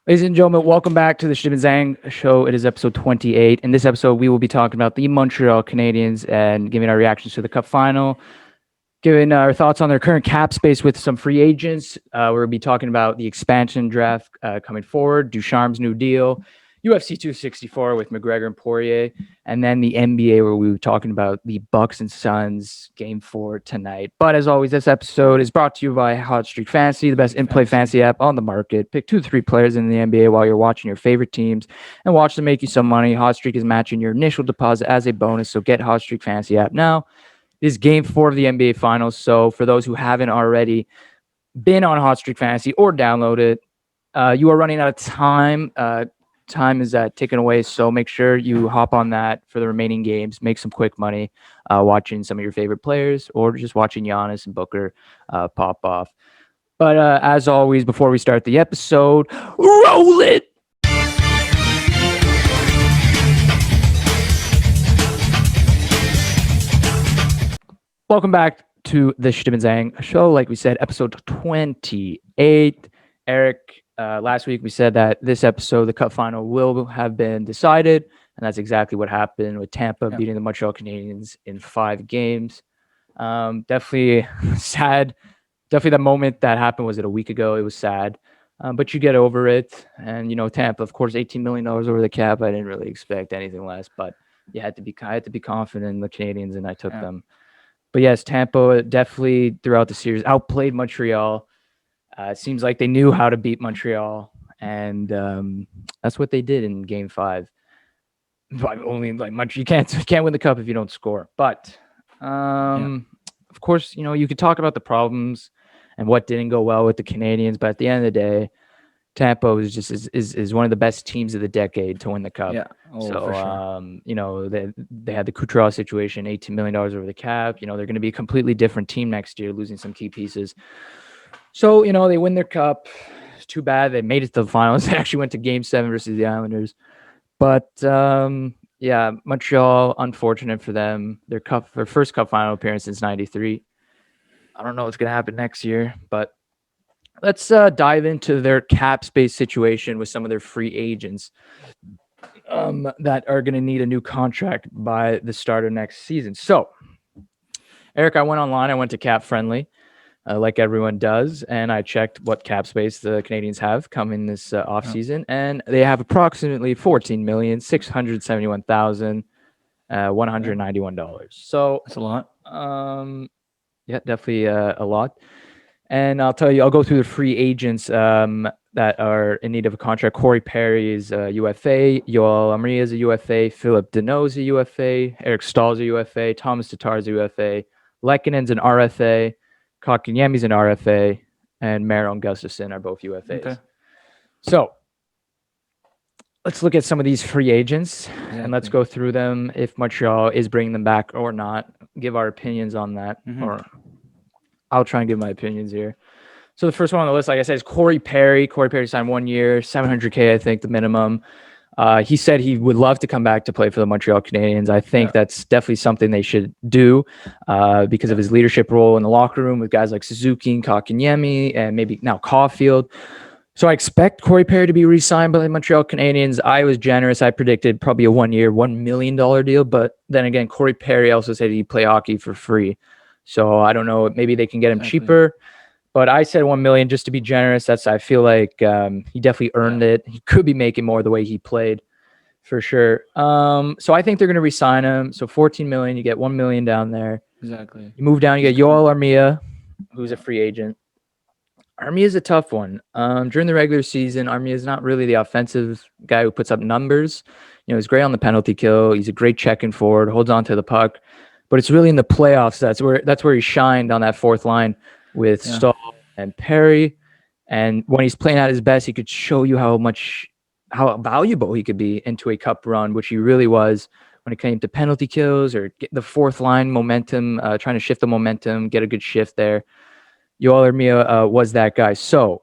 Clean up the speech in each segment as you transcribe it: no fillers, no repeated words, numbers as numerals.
Ladies and gentlemen, welcome back to the Chtib Zhang show. It is episode 28. In this episode, we will be talking about the Montreal Canadiens and giving our reactions to the Cup final, giving our thoughts on their current cap space with some free agents. We'll be talking about the expansion draft coming forward, Ducharme's new deal, UFC 264 with McGregor and Poirier, and then the NBA where we were talking about the Bucks and Suns game 4 tonight. But as always, this episode is brought to you by Hot Streak Fantasy, the best in-play fantasy app on the market. Pick 2 to 3 players in the NBA while you're watching your favorite teams and watch them make you some money. Hot Streak is matching your initial deposit as a bonus, so get Hot Streak Fantasy app now. This is game 4 of the NBA Finals, so for those who haven't already been on Hot Streak Fantasy or download it, you are running out of time. Time is ticking away, so make sure you hop on that for the remaining games. Make some quick money watching some of your favorite players or just watching Giannis and Booker pop off. But as always, before we start the episode, roll it! Welcome back to the Chtib Zhang show. Like we said, episode 28. Eric, last week we said that this episode, the Cup final, will have been decided, and that's exactly what happened with Tampa beating the Montreal Canadiens in 5 games. Definitely sad. Definitely the moment that happened, was it a week ago? It was sad, but you get over it. And Tampa, of course, $18 million over the cap. I didn't really expect anything less, but I had to be confident in the Canadiens, and I took them. But yes, Tampa definitely throughout the series outplayed Montreal. It seems like they knew how to beat Montreal, and that's what they did in Game 5. But only you can't win the cup if you don't score. But of course, you could talk about the problems and what didn't go well with the Canadiens. But at the end of the day, Tampa is one of the best teams of the decade to win the cup. Yeah. For sure. They had the Kucherov situation, $18 million over the cap. They're going to be a completely different team next year, losing some key pieces. So, they win their cup. It's too bad they made it to the finals. They actually went to Game 7 versus the Islanders. But, Montreal, unfortunate for them. Their first cup final appearance since 93. I don't know what's going to happen next year, but let's dive into their cap space situation with some of their free agents that are going to need a new contract by the start of next season. So, Eric, I went online. I went to Cap Friendly, like everyone does, and I checked what cap space the Canadiens have coming this offseason, and they have approximately $14,671,191. So that's a lot. Yeah, definitely a lot. And I'll go through the free agents that are in need of a contract. Corey Perry is a UFA. Yoel Amri is a UFA. Philip Deneau is a UFA. Eric Stahl is a UFA. Thomas Tatar is a UFA. Lekkonen's an RFA. Kotkaniemi's an RFA. And Maron Gustafsson are both UFAs. Okay. So let's look at some of these free agents and let's go through them. If Montreal is bringing them back or not, give our opinions on that. Or I'll try and give my opinions here. So the first one on the list, like I said, is Corey Perry. Corey Perry signed 1 year, $700K, I think, the minimum. He said he would love to come back to play for the Montreal Canadiens. I think that's definitely something they should do because of his leadership role in the locker room with guys like Suzuki and Kotkaniemi and maybe now Caulfield. So I expect Corey Perry to be re-signed by the Montreal Canadiens. I was generous. I predicted probably a 1 year, $1 million deal. But then again, Corey Perry also said he'd play hockey for free. So I don't know. Maybe they can get him cheaper. But I said 1 million just to be generous. I feel like he definitely earned it. He could be making more the way he played, for sure. So I think they're going to re-sign him. So 14 million, you get 1 million down there. Exactly. You move down, you get Yoel Armia, who's a free agent. Armia is a tough one. During the regular season, Armia is not really the offensive guy who puts up numbers. He's great on the penalty kill. He's a great check-in forward, holds on to the puck. But it's really in the playoffs that's where he shined on that fourth line with Stahl and Perry. And when he's playing at his best, he could show you how valuable he could be into a cup run, which he really was when it came to penalty kills or get the fourth line momentum, trying to shift the momentum, get a good shift there. Yoel Armia was that guy. So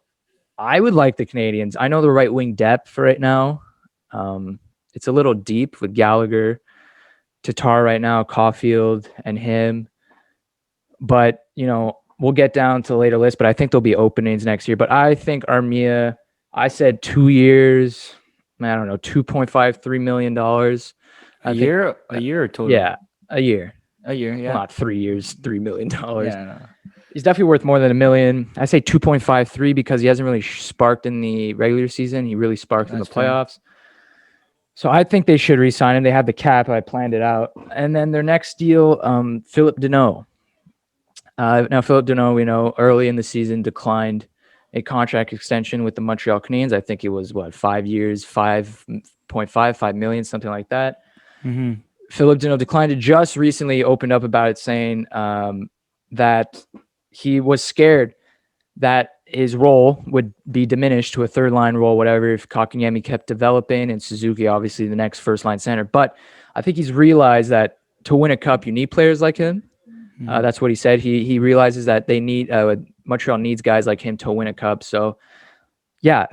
I would like the Canadiens. I know the right wing depth for right now. It's a little deep with Gallagher, Tatar right now, Caulfield, and him. But, we'll get down to the later list, but I think there'll be openings next year. But I think Armia I said 2 years. I don't know, $2.53 million. A I think, year? A year or total? yeah, a year. A year, Well, yeah. not 3 years, $3 million. Yeah, no. He's definitely worth more than a million. I say 2.53 because he hasn't really sparked in the regular season. He really sparked in the That's fair. playoffs. So I think they should re-sign him. They have the cap. I planned it out. And then their next deal, Philip Deneau. Now, Philip Deneau, we know, early in the season declined a contract extension with the Montreal Canadiens. I think it was, 5 years, 5.55 million, something like that. Mm-hmm. Philip Deneau declined it. Just recently opened up about it, saying that he was scared that his role would be diminished to a third line role, whatever, if Kotkaniemi kept developing and Suzuki, obviously the next first line center. But I think he's realized that to win a cup, you need players like him. That's what he said. He realizes that they need Montreal needs guys like him to win a cup. So yeah,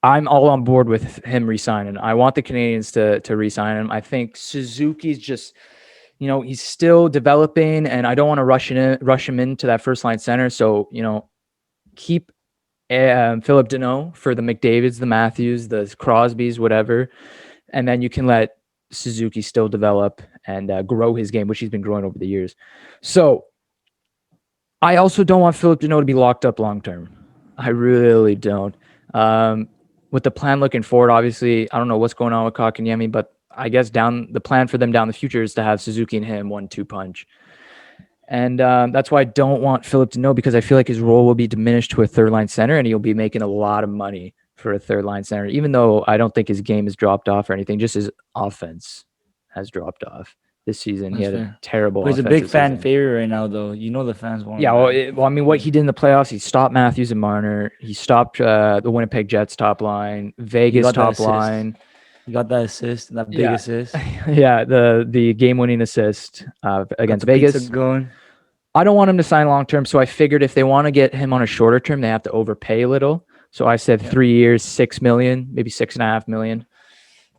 I'm all on board with him re-signing. I want the Canadians to re-sign him. I think Suzuki's just, he's still developing, and I don't want to rush him into that first line center. So keep Philip Deneau for the McDavids, the Matthews, the Crosbys, whatever, and then you can let Suzuki still develop and grow his game, which he's been growing over the years. So I also don't want Philip Deneau to be locked up long term. I really don't. With the plan looking forward, obviously, I don't know what's going on with Kotkaniemi, but I guess the plan for them down the future is to have Suzuki and him 1-2 punch. And that's why I don't want Philip Deneau, because I feel like his role will be diminished to a third line center, and he'll be making a lot of money for a third line center, even though I don't think his game has dropped off or anything. Just his offense has dropped off this season. He That's had a fair. terrible But he's a offensive big fan season. favorite right now, though. You know the fans want Yeah, him back. I mean, what he did in the playoffs, he stopped Matthews and Marner. He stopped the Winnipeg Jets top line, Vegas got that top assist. line. You got that assist, that big Yeah. assist. Yeah, the game-winning assist against Got the Vegas. pizza going. I don't want him to sign long-term, so I figured if they want to get him on a shorter term, they have to overpay a little. So I said 3 years, 6 million, maybe 6.5 million.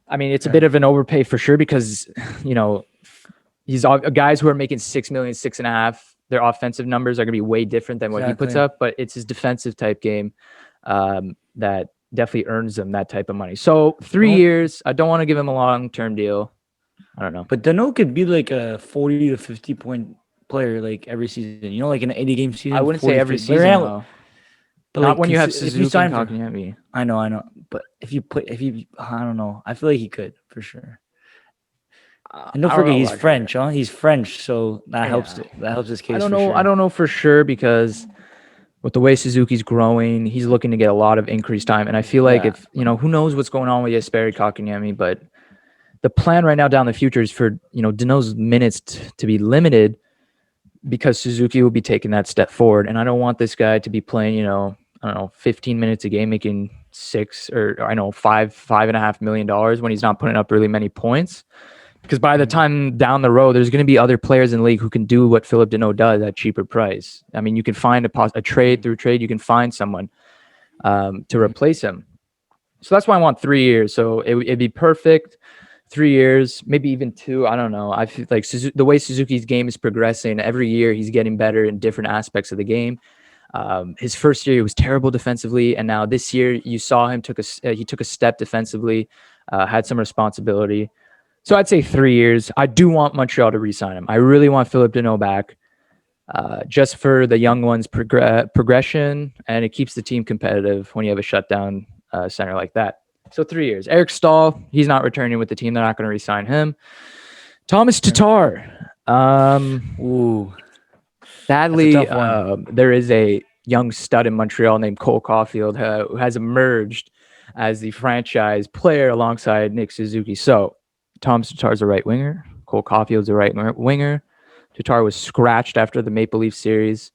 I mean, it's a bit of an overpay for sure, because, he's guys who are making 6 million, 6.5. Their offensive numbers are going to be way different than what he puts up, but it's his defensive type game that definitely earns him that type of money. So 3 years, I don't want to give him a long-term deal. I don't know. But Deneau could be like a 40 to 50 point player like every season. Like in an 80-game season. I wouldn't say every 50. season, though. But not when you have Suzuki and Kotkaniemi. I know. But if you I don't know. I feel like he could for sure. And don't forget, he's French, huh? He's French, so that helps it. That helps his case. I don't know. I don't know for sure, because with the way Suzuki's growing, he's looking to get a lot of increased time. And I feel like if who knows what's going on with Jesperi Kotkaniemi, but the plan right now down the future is for Deneau's minutes to be limited, because Suzuki will be taking that step forward. And I don't want this guy to be playing, 15 minutes a game, making $5.5 million when he's not putting up really many points. Because by the time down the road, there's going to be other players in the league who can do what Philip Deneau does at cheaper price. I mean, you can find a trade through trade. You can find someone to replace him. So that's why I want 3 years. So it'd be perfect. 3 years, maybe even 2. I don't know. I feel like the way Suzuki's game is progressing, every year he's getting better in different aspects of the game. His first year, he was terrible defensively, and now this year you saw him he took a step defensively, had some responsibility. So I'd say 3 years. I do want Montreal to re-sign him. I really want Philip Deneau back, just for the young ones' progression, and it keeps the team competitive when you have a shutdown center like that. So 3 years. Eric Stahl, he's not returning with the team. They're not going to re-sign him. Thomas Tatar. Sadly, there is a young stud in Montreal named Cole Caulfield who has emerged as the franchise player alongside Nick Suzuki. So Thomas Tatar's a right winger. Cole Caulfield's a right winger. Tatar was scratched after the Maple Leaf series.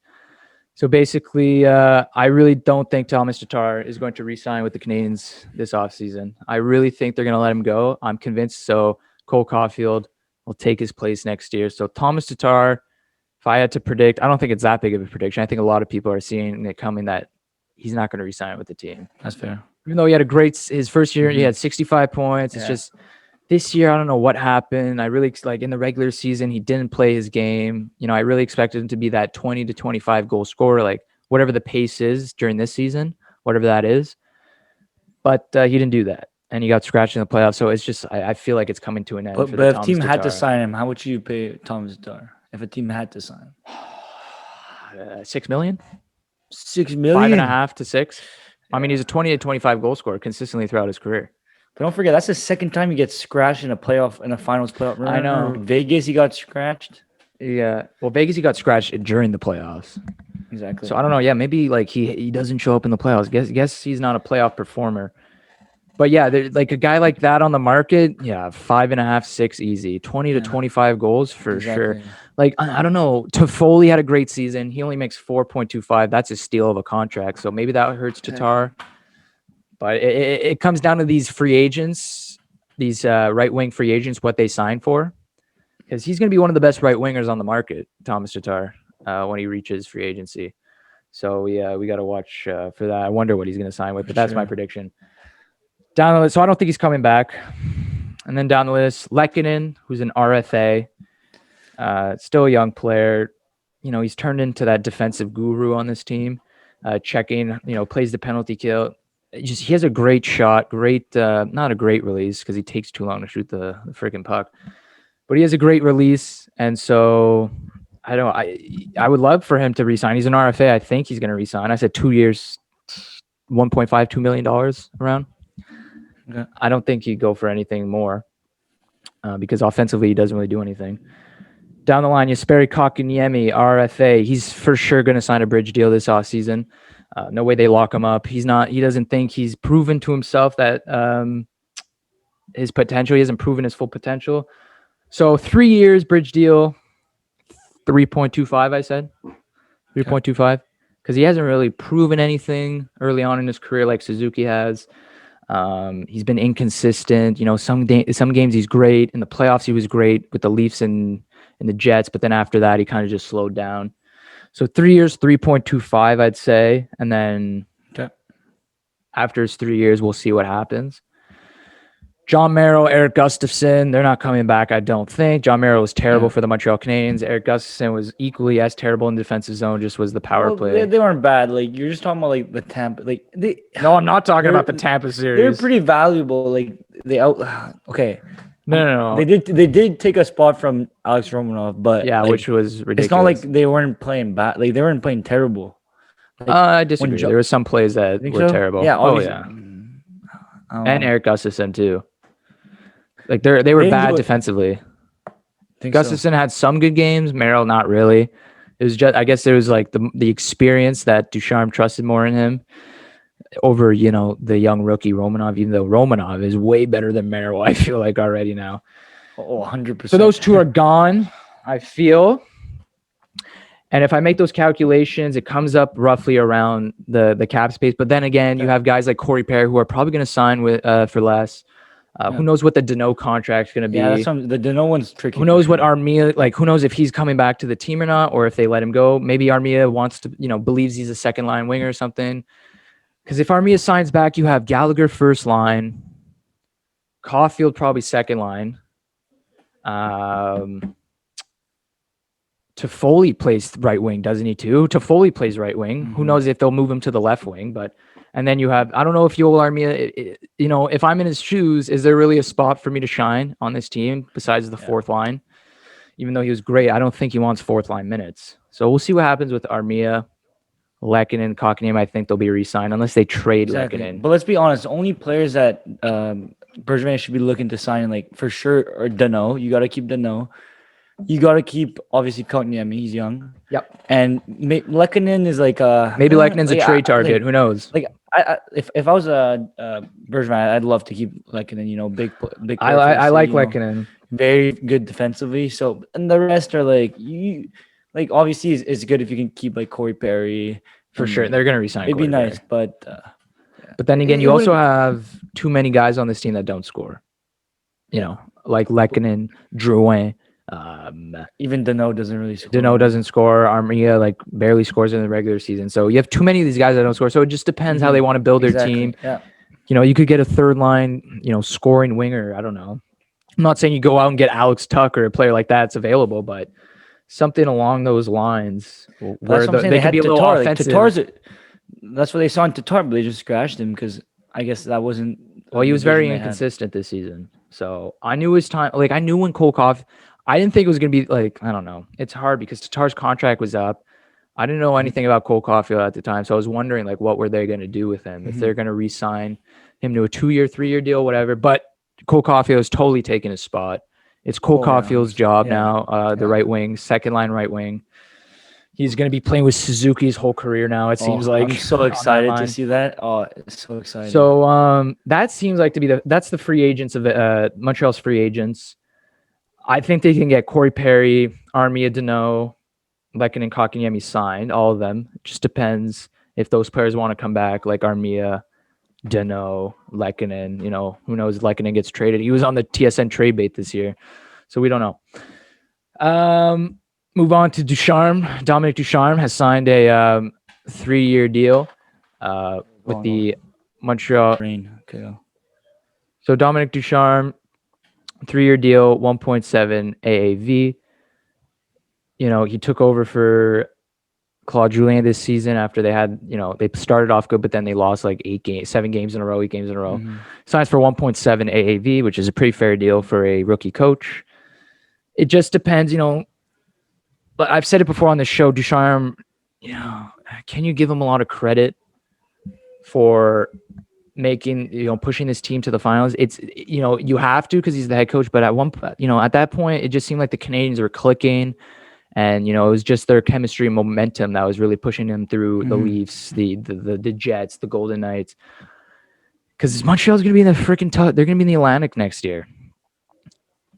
So basically, I really don't think Thomas Tatar is going to re-sign with the Canadiens this offseason. I really think they're going to let him go. I'm convinced. So Cole Caulfield will take his place next year. So Thomas Tatar, if I had to predict, I don't think it's that big of a prediction. I think a lot of people are seeing it coming that he's not going to re-sign with the team. That's fair. Even though he had his first year, he had 65 points. It's just this year, I don't know what happened. I really in the regular season, he didn't play his game. I really expected him to be that 20 to 25 goal scorer, like whatever the pace is during this season, whatever that is. but he didn't do that, and he got scratched in the playoffs. So it's just I feel like it's coming to an end for But if Thomas team had to Tatar. sign him, how would you pay Thomas Tatar if a team had to sign him? $6 million, $6 million, 5.5 to 6. I mean, he's a 20 to 25 goal scorer consistently throughout his career. But don't forget, that's the second time he gets scratched in a finals playoff. Remember, I know. Vegas, he got scratched. Yeah. Well, Vegas, he got scratched during the playoffs. Exactly. So I don't know. Yeah, maybe like he doesn't show up in the playoffs. Guess he's not a playoff performer. But yeah, like a guy like that on the market, yeah, 5.5, 6 easy, 20 to 25 goals for sure. Like I don't know. Toffoli had a great season. He only makes 4.25. That's a steal of a contract. So maybe that hurts Tatar. But it comes down to these free agents, these right wing free agents, what they sign for, because he's going to be one of the best right wingers on the market, Thomas Tatar, when he reaches free agency. So yeah, we got to watch for that. I wonder what he's going to sign with, but that's my prediction. Down the list, so I don't think he's coming back. And then down the list, Lehkonen, who's an RFA, still a young player. You know, he's turned into that defensive guru on this team, checking, plays the penalty kill. He has a great shot, not a great release because he takes too long to shoot the freaking puck. But he has a great release, and so I would love for him to resign. He's an RFA. I think he's going to resign. I said 2 years, $1.5-2 million around. Okay. I don't think he'd go for anything more because offensively he doesn't really do anything. Down the line, Jesperi Kotkaniemi, RFA. He's for sure going to sign a bridge deal this offseason. No way they lock him up. He doesn't think he's proven to himself that his potential. He hasn't proven his full potential. So 3 years bridge deal, 3.25. I said 3.25 because he hasn't really proven anything early on in his career like Suzuki has. He's been inconsistent. Some games he's great. In the playoffs, he was great with the Leafs and the Jets. But then after that, he kind of just slowed down. So 3 years, 3.25, I'd say. And then after his 3 years, we'll see what happens. John Merrill, Eric Gustafson, they're not coming back, I don't think. John Merrill was terrible for the Montreal Canadiens. Eric Gustafson was equally as terrible in defensive zone, just was the power play. They weren't bad. Like, you're just talking about, like, the Tampa. No, I'm not talking about the Tampa series. They're pretty valuable. Like, okay. No. They did take a spot from Alex Romanov, but which was ridiculous. It's not like they weren't playing bad. Like, they weren't playing terrible. I disagree. There were some plays that were terrible. Yeah, obviously. And Eric Gustafson too. Like they were bad defensively. Gustafson had some good games. Merrill not really. It was just, I guess there was like the experience that Ducharme trusted more in him over the young rookie Romanov. Even though Romanov is way better than Merrill, I feel like already now. 100%. So those two are gone, I feel. And if I make those calculations, it comes up roughly around the cap space. But then again, you have guys like Corey Perry who are probably going to sign with for less. Who knows what the Danault contract's going to be? Yeah, the Danault one's tricky. Who knows what Armia, who knows if he's coming back to the team or not, or if they let him go. Maybe Armia wants to, believes he's a second line winger or something. Because if Armia signs back, you have Gallagher first line, Caulfield probably second line. Toffoli plays right wing, doesn't he too? Toffoli plays right wing. Who knows if they'll move him to the left wing, and then you have, I don't know if Yoel Armia, if I'm in his shoes, is there really a spot for me to shine on this team besides the fourth line? Even though he was great, I don't think he wants fourth line minutes. So we'll see what happens with Armia, Lehkonen, Kotkaniemi. I think they'll be re-signed unless they trade Lehkonen. But let's be honest, only players that Bergevin should be looking to sign, like for sure, are Danault. You got to keep Danault. You got to keep, obviously, Kotkaniemi. He's young. Yep. And Lehkonen is like maybe Lehkonen's a trade target. Who knows? Like, if I was a Bergevin, I'd love to keep Lehkonen. Big. I like Lehkonen. Very good defensively. So, and the rest are obviously it's good if you can keep like Corey Perry. For sure, they're gonna resign. It'd be nice, but then again, you also have too many guys on this team that don't score. Like Lehkonen, Drouin. Even Danault doesn't really score. Danault doesn't score. Armia barely scores in the regular season. So you have too many of these guys that don't score. So it just depends how they want to build their team. Yeah. You could get a third line, scoring winger. I don't know. I'm not saying you go out and get Alex Tuck or a player like that's available, but something along those lines where they can be a little offensive. That's what they signed Tatar, but they just scratched him because I guess that wasn't. Well, he was very inconsistent this season. So I knew his time. Like I knew when Cole Caulfield, I didn't think it was gonna be like I don't know. It's hard because Tatar's contract was up. I didn't know anything about Cole Caulfield at the time, so I was wondering like what were they gonna do with him? If they're gonna re-sign him to a 2-year, 3-year deal, whatever. But Cole Caulfield is totally taking his spot. It's Cole Caulfield's job now. The right wing, second line right wing. He's going to be playing with Suzuki his whole career now, it seems like. I'm so excited to see that. Oh, it's so exciting. So that seems like to be that's the free agents of Montreal's free agents. I think they can get Corey Perry, Armia Deneau, Lehkonen, Kotkaniemi signed, all of them. It just depends if those players want to come back, like Armia, Deneau, Lehkonen. You know, who knows if Lehkonen gets traded. He was on the TSN trade bait this year, so we don't know. Move on to Ducharme. Dominic Ducharme has signed a 3-year deal with the Montreal. So Dominic Ducharme, 3-year deal, 1.7 AAV. You know, he took over for Claude Julien this season after they had, you know, they started off good, but then they lost like 7 games in a row, 8 games in a row. Signs for 1.7 AAV, which is a pretty fair deal for a rookie coach. It just depends, you know. But I've said it before on the show, Ducharme, you know, can you give him a lot of credit for making, you know, pushing this team to the finals? It's, you know, you have to because he's the head coach. But at that point, it just seemed like the Canadians were clicking, and you know, it was just their chemistry and momentum that was really pushing them through the Leafs, the Jets, the Golden Knights. Because Montreal's going to be in the freaking they're going to be in the Atlantic next year.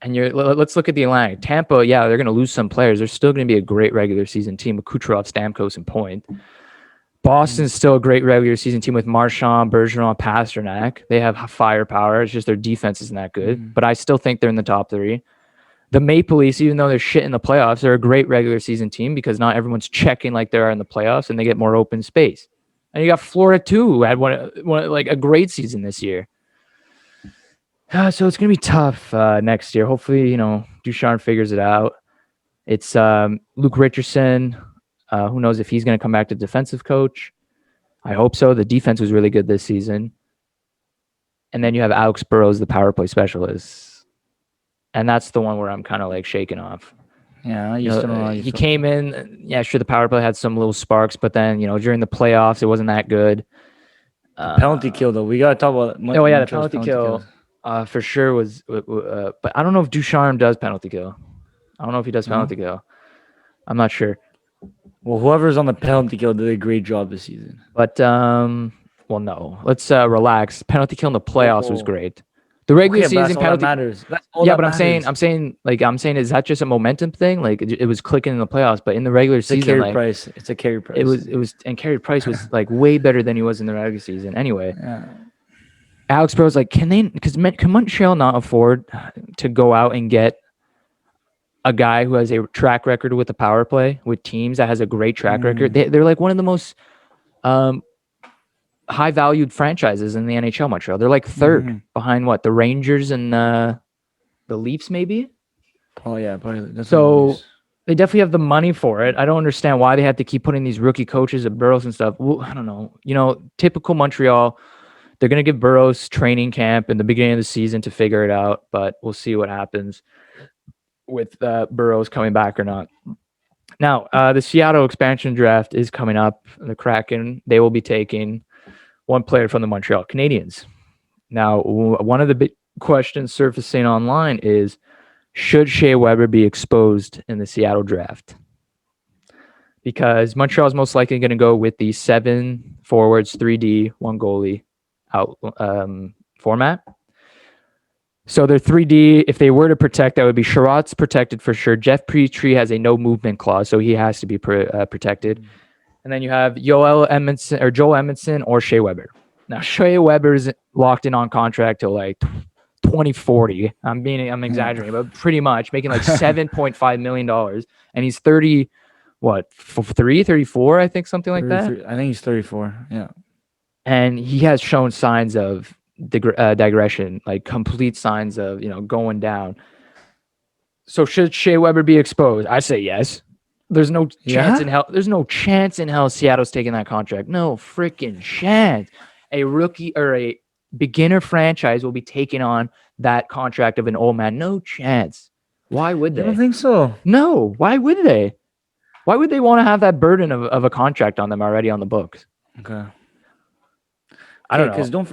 And let's look at the Atlantic. Tampa, yeah, they're going to lose some players. They're still going to be a great regular season team with Kucherov, Stamkos, and Point. Boston's still a great regular season team with Marchand, Bergeron, Pasternak. They have firepower. It's just their defense isn't that good. But I still think they're in the top 3. The Maple Leafs, even though they're shit in the playoffs, they're a great regular season team because not everyone's checking like they are in the playoffs, and they get more open space. And you got Florida too, who had one like a great season this year. So it's going to be tough next year. Hopefully, you know, Ducharme figures it out. It's Luke Richardson. Who knows if he's going to come back to defensive coach? I hope so. The defense was really good this season. And then you have Alex Burrows, the power play specialist. And that's the one where I'm kind of like shaking off. Yeah, he came in. Yeah, sure, the power play had some little sparks, but then, you know, during the playoffs, it wasn't that good. Penalty kill, though. We got to talk about the penalty kill. For sure was, but I don't know if Ducharme does penalty kill. I don't know if he does penalty kill. I'm not sure. Well, whoever's on the penalty kill did a great job this season. But well, no. Let's relax. Penalty kill in the playoffs was great. The regular season penalty matters. I'm saying, is that just a momentum thing? Like it was clicking in the playoffs, but in the regular season, it's a carry price. It was, and Carey Price was like way better than he was in the regular season. Anyway. Yeah. Alex Burrows, like, can Montreal not afford to go out and get a guy who has a track record with the power play with teams that has a great track record? They're like one of the most high valued franchises in the NHL. Montreal, they're like third behind what, the Rangers and the Leafs, maybe. Oh yeah, probably. So they definitely have the money for it. I don't understand why they have to keep putting these rookie coaches at Burrows and stuff. Well, I don't know. You know, typical Montreal. They're going to give Burrows training camp in the beginning of the season to figure it out, but we'll see what happens with Burrows coming back or not. Now, the Seattle expansion draft is coming up. The Kraken, they will be taking one player from the Montreal Canadiens. Now, one of the big questions surfacing online is, should Shea Weber be exposed in the Seattle draft? Because Montreal is most likely going to go with the 7 forwards, 3D, 1 goalie out format. So they're 3D. If they were to protect, that would be Sherratt's protected for sure. Jeff Petrie has a no movement clause, so he has to be protected. And then you have Joel Edmondson or Shea Weber. Now Shea Weber is locked in on contract till like 2040. I'm exaggerating, but pretty much making like $7.5 million, and he's 30. What, 34? I think something like that. I think he's 34. Yeah. And he has shown signs of digression, like complete signs of, you know, going down. So should Shea Weber be exposed? I say yes. There's no chance in hell. There's no chance in hell Seattle's taking that contract. No freaking chance. A rookie or a beginner franchise will be taking on that contract of an old man. No chance. Why would they? You don't think so? No. Why would they? Why would they want to have that burden of a contract on them already on the books? Okay. I don't know.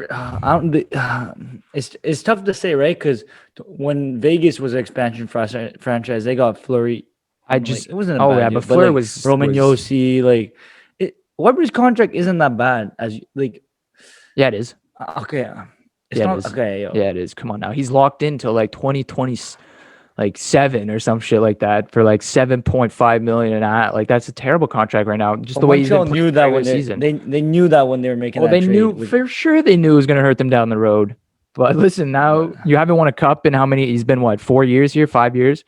Because it's tough to say, right? Because when Vegas was an expansion franchise, they got Fleury. It wasn't a bad deal, but Fleury like, was Roman Yossi. Like Weber's contract isn't that bad as like. Yeah, it is. Okay. It's not, it is. Okay. Yo. Yeah, it is. Come on now. He's locked into like 2020. Like 7 or some shit like that for like 7.5 million and like that's a terrible contract right now. Just the way he's been knew that when they knew that when they were making. Well, they knew for sure. They knew it was going to hurt them down the road. But listen, now you haven't won a cup in how many? He's been what, 4 years here, 5 years,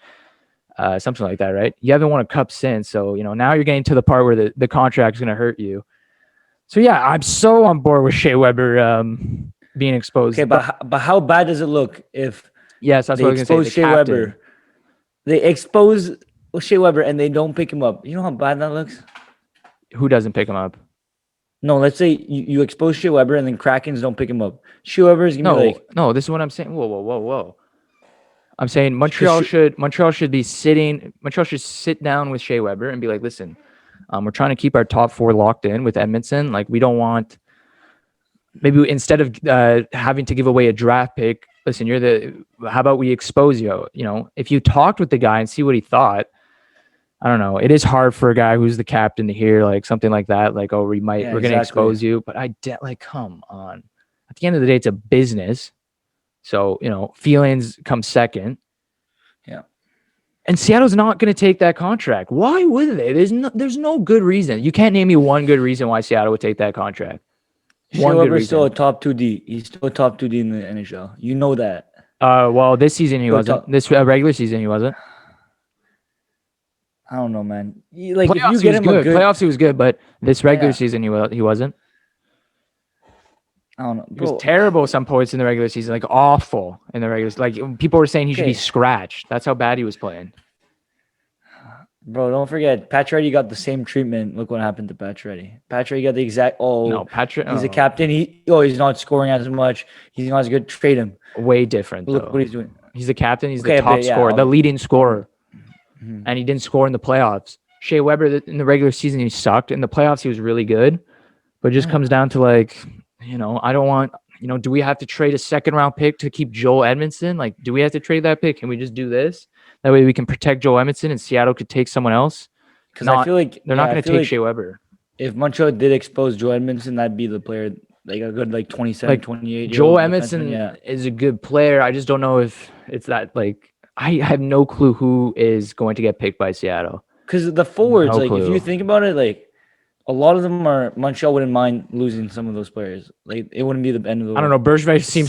something like that, right? You haven't won a cup since, so now you're getting to the part where the contract is going to hurt you. So yeah, I'm so on board with Shea Weber being exposed. Okay, but how bad does it look if? Yes, that's what I was going to say. Shea Weber. They expose Shea Weber and they don't pick him up. You know how bad that looks? Who doesn't pick him up? No, let's say you expose Shea Weber and then Krakens don't pick him up. Shea Weber is going to be like... No, this is what I'm saying. Whoa. I'm saying Montreal should be sitting... Montreal should sit down with Shea Weber and be like, listen, we're trying to keep our top 4 locked in with Edmondson. Like, we don't want... Maybe instead of having to give away a draft pick... Listen, how about we expose you? If you talked with the guy and see what he thought, I don't know. It is hard for a guy who's the captain to hear like something like that. Like, oh, we're going to expose you. But come on. At the end of the day, it's a business. So, feelings come second. Yeah. And Seattle's not going to take that contract. Why would they? There's no good reason. You can't name me one good reason why Seattle would take that contract. Shea Weber's still a top 2D. He's still a top 2D in the NHL. You know that. Well, this season he wasn't. This regular season he wasn't. I don't know, man. Like playoffs, if you get him good. Playoffs he was good, but this regular season he wasn't. I don't know. Bro. He was terrible some points in the regular season, like awful in the regular. Like people were saying he should be scratched. That's how bad he was playing. Bro, don't forget, Pacioretty got the same treatment. Look what happened to Pacioretty. Pacioretty got the exact. He's a captain. He's not scoring as much. He's not as good. Trade him. Way different. Look what he's doing. He's the captain. He's the top scorer, the leading scorer, and he didn't score in the playoffs. Shea Weber in the regular season he sucked. In the playoffs he was really good, but it just comes down to like, I don't want. Do we have to trade a 2nd round pick to keep Joel Edmondson? Like, do we have to trade that pick? Can we just do this? That way we can protect Joel Edmondson and Seattle could take someone else. Because I feel like they're not going to take Shea Weber. If Montreal did expose Joel Edmondson, that'd be the player, like a good 27, 28. Joel Edmondson is a good player. I just don't know if it's that I have no clue who is going to get picked by Seattle. Because the forwards, if you think about it, a lot of them are Montreal wouldn't mind losing some of those players. Like it wouldn't be the end of the world. I don't know. Bergevin seems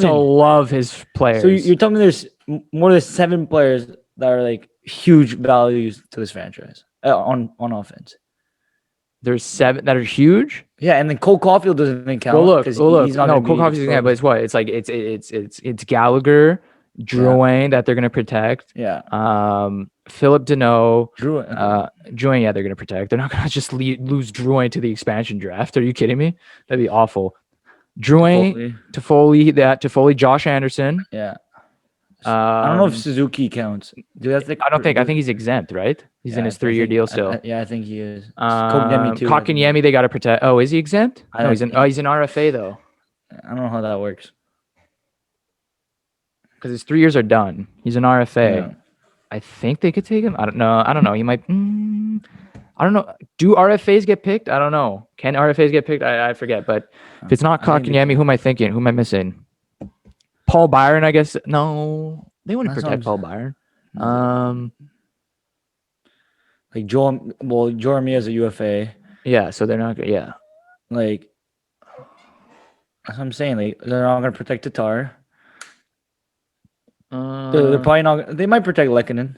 to love his players. So you're telling me there's more than 7 players that are huge values to this franchise on offense. There's 7 that are huge. Yeah, and then Cole Caulfield doesn't even count. Well, look. No, Cole Caulfield isn't. But it's what? It's Gallagher, Drouin that they're gonna protect. Yeah. Philip Deneau, Drouin. Yeah, they're gonna protect. They're not gonna just lose Drouin to the expansion draft. Are you kidding me? That'd be awful. Drouin, Toffoli, Josh Anderson. Yeah. I don't know if Suzuki counts. I think he's exempt, right? He's in his 3-year deal still. I think he is. Kotkaniemi, they got to protect. Oh, is he exempt? No, he's an RFA though. I don't know how that works. Because his 3 years are done. He's an RFA. Yeah. I think they could take him. I don't know. He might. I don't know. Do RFAs get picked? I don't know. Can RFAs get picked? I forget. But if it's not Kotkaniemi, who am I thinking? Who am I missing? Paul Byron, I guess. No, they wouldn't protect Paul Byron. Jeremy as a UFA. Yeah, so they're not. Yeah, that's what I'm saying. They're not going to protect Tatar. They're probably not. They might protect Lehkonen.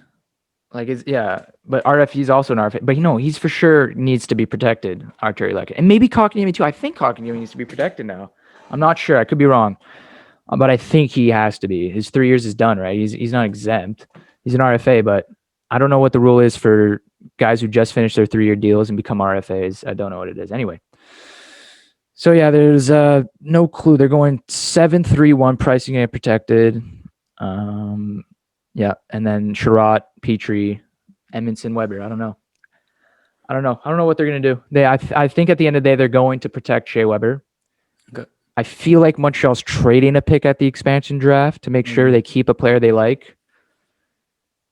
But RFE's also an RFA. But he's for sure needs to be protected. Arturi Lehkonen, and maybe Kotkaniemi too. I think Kotkaniemi needs to be protected now. I'm not sure. I could be wrong. But I think he has to be. His 3 years is done, right? He's not exempt. He's an RFA, but I don't know what the rule is for guys who just finished their 3-year deals and become RFAs. I don't know what it is. Anyway, So yeah, there's no clue. They're going 7-3-1 pricing and protected. Yeah, and then Sherratt, Petrie, Edmondson, Weber. I don't know what they're gonna do. I think at the end of the day they're going to protect Shea Weber. Okay. I feel like Montreal's trading a pick at the expansion draft to make sure they keep a player they like.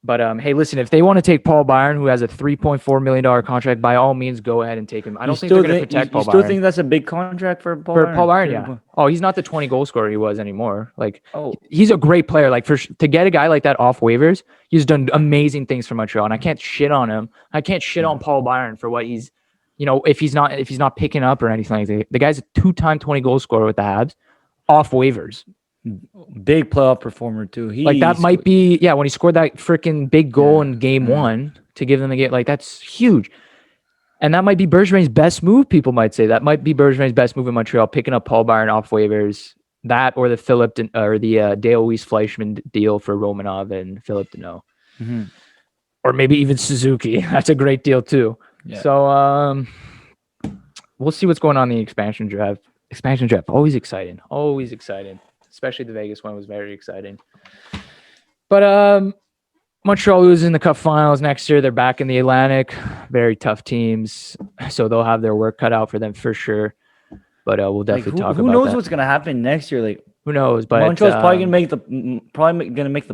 But hey, listen, if they want to take Paul Byron, who has a $3.4 million contract, by all means, go ahead and take him. I don't think they're going to protect Paul Byron. You still think that's a big contract for Paul Byron? Paul Byron, yeah. Oh, he's not the 20 goal scorer he was anymore. Like, he's a great player. Like, to get a guy like that off waivers, he's done amazing things for Montreal, and I can't shit on him. I can't shit on Paul Byron for what he's, if he's not picking up or anything like that. The guy's a 2-time 20 goal scorer with the Habs, off waivers. Big playoff performer too. That might be when he scored that freaking big goal in game 1 to give them the game. Like, that's huge, and that might be Bergevin's best move. People might say that might be Bergevin's best move in Montreal, picking up Paul Byron off waivers. That or the Dale Weiss Fleischmann deal for Romanov and Philip Deneau, or maybe even Suzuki. That's a great deal too. Yeah. So we'll see what's going on in the expansion draft. Always exciting. Especially the Vegas one was very exciting. But Montreal loses in the Cup Finals next year. They're back in the Atlantic. Very tough teams, so they'll have their work cut out for them for sure. But we'll definitely talk about that. Who knows what's gonna happen next year? Like, who knows? But Montreal's probably gonna make the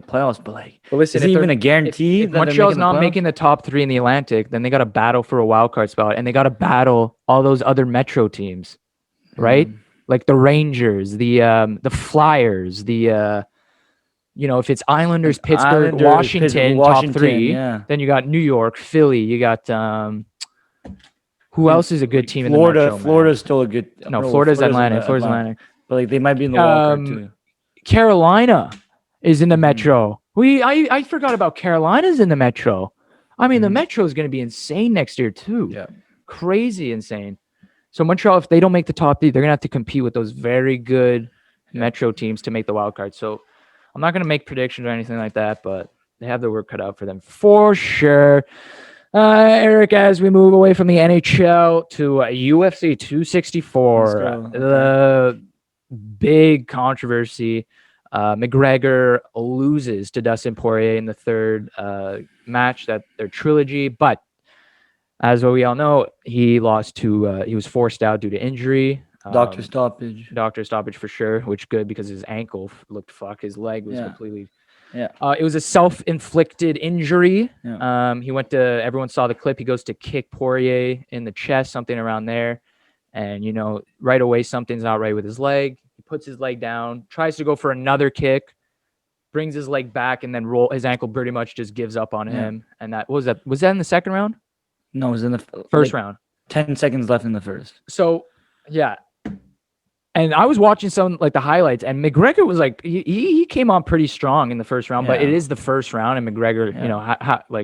playoffs. But listen, is it even a guarantee? If Montreal's not making the top 3 in the Atlantic, then they got to battle for a wild card spot, and they got to battle all those other Metro teams, right? Like the Rangers, the Flyers, if it's Islanders, Pittsburgh, Washington, top 3, then you got New York, Philly, you got who else is a good team in the Metro? Florida's still a good. No, Florida's Atlantic. Florida's Atlantic. But like they might be in the wild card too. Carolina is in the Metro. I forgot about Carolina's in the Metro. I mean, the Metro is going to be insane next year too. Yeah, crazy insane. So Montreal, if they don't make the top 3, they're going to have to compete with those very good Metro teams to make the wild card. So I'm not going to make predictions or anything like that, but they have their work cut out for them for sure. Eric, as we move away from the NHL to UFC 264, the big controversy, McGregor loses to Dustin Poirier in the third match, that their trilogy, but as we all know, he lost to he was forced out due to injury. Doctor stoppage for sure, which good because his ankle looked his leg was completely. Yeah. It was a self-inflicted injury. Yeah. Everyone saw the clip. He goes to kick Poirier in the chest, something around there. And, right away, something's not right with his leg. He puts his leg down, tries to go for another kick, brings his leg back, and then his ankle pretty much just gives up on him. And was that in the second round? No, it was in the first round. 10 seconds left in the first. So, yeah. And I was watching some the highlights, and McGregor was he came on pretty strong in the first round, but it is the first round, and McGregor,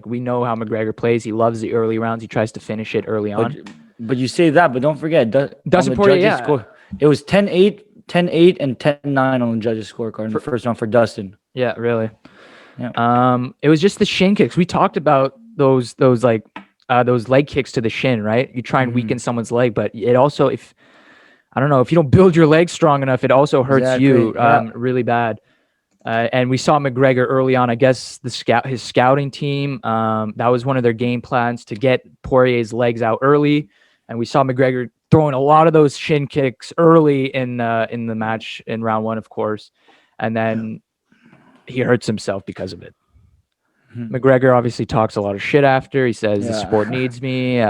we know how McGregor plays. He loves the early rounds. He tries to finish it early on. But you say that, but don't forget, Dustin Poirier, score, it was 10-8, 10-8, and 10-9 on the judges' scorecard in the first round for Dustin. Yeah, really. Yeah. It was just the shin kicks. We talked about those leg kicks to the shin, right? You try and weaken someone's leg, but it also, if you don't build your leg strong enough, it also hurts you really bad. And we saw McGregor early on. I guess his scouting team, that was one of their game plans to get Poirier's legs out early. And we saw McGregor throwing a lot of those shin kicks early in the match in round 1, of course, and then he hurts himself because of it. McGregor obviously talks a lot of shit after. He says the sport needs me.